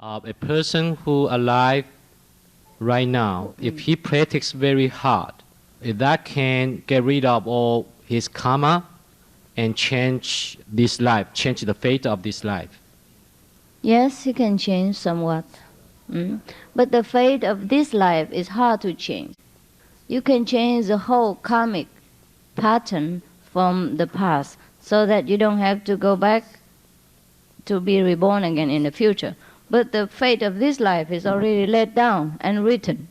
A person who alive right now, if he practices very hard, if that can get rid of all his karma and change this life, change the fate of this life. Yes, he can change somewhat. But the fate of this life is hard to change. You can change the whole karmic pattern from the past so that you don't have to go back to be reborn again in the future. But the fate of this life is already laid down and written.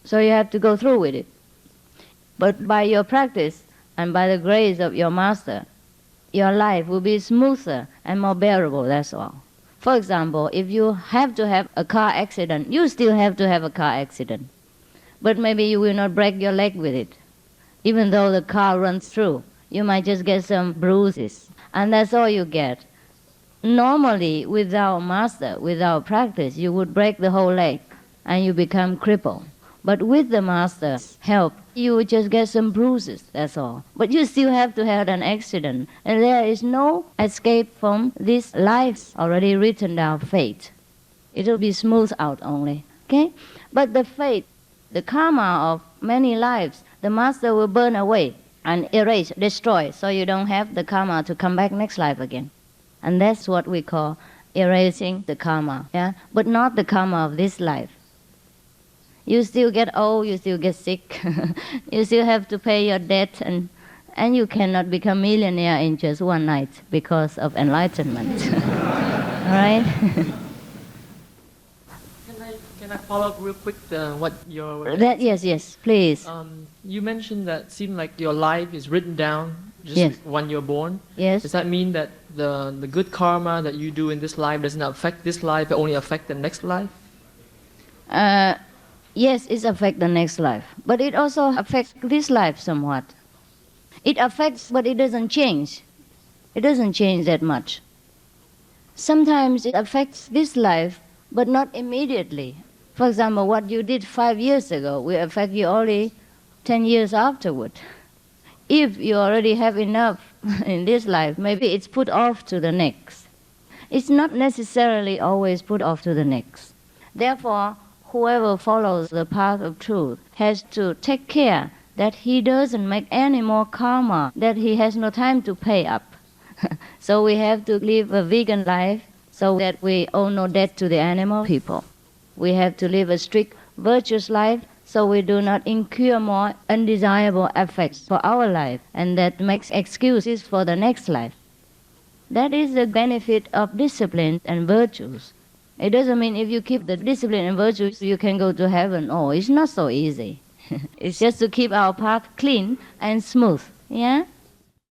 So you have to go through with it. But by your practice and by the grace of your master, your life will be smoother and more bearable, that's all. For example, if you have to have a car accident, you still have to have a car accident. But maybe you will not break your leg with it. Even though the car runs through, you might just get some bruises. And that's all you get. Normally, without master, without practice, you would break the whole leg and you become crippled. But with the master's help, you would just get some bruises, that's all. But you still have to have an accident. And there is no escape from this life's already written down fate. It will be smoothed out only, okay? But the fate, the karma of many lives, the master will burn away and erase, destroy, so you don't have the karma to come back next life again. And that's what we call erasing the karma, yeah? But not the karma of this life. You still get old, you still get sick, you still have to pay your debt, and you cannot become millionaire in just one night because of enlightenment. All right? Can I follow up real quick what your... Yes, please. You mentioned that it seemed like your life is written down just Yes. when you're born. Yes. Does that mean that the good karma that you do in this life does not affect this life, but only affect the next life? Yes, it affects the next life. But it also affects this life somewhat. It affects, but it doesn't change. It doesn't change that much. Sometimes it affects this life, but not immediately. For example, what you did 5 years ago will affect you only 10 years afterward. If you already have enough in this life, maybe it's put off to the next. It's not necessarily always put off to the next. Therefore, whoever follows the path of truth has to take care that he doesn't make any more karma that he has no time to pay up. So we have to live a vegan life so that we owe no debt to the animal people. We have to live a strict, virtuous life so we do not incur more undesirable effects for our life, and that makes excuses for the next life. That is the benefit of discipline and virtues. It doesn't mean if you keep the discipline and virtues, you can go to heaven. Oh, it's not so easy. It's just to keep our path clean and smooth, yeah?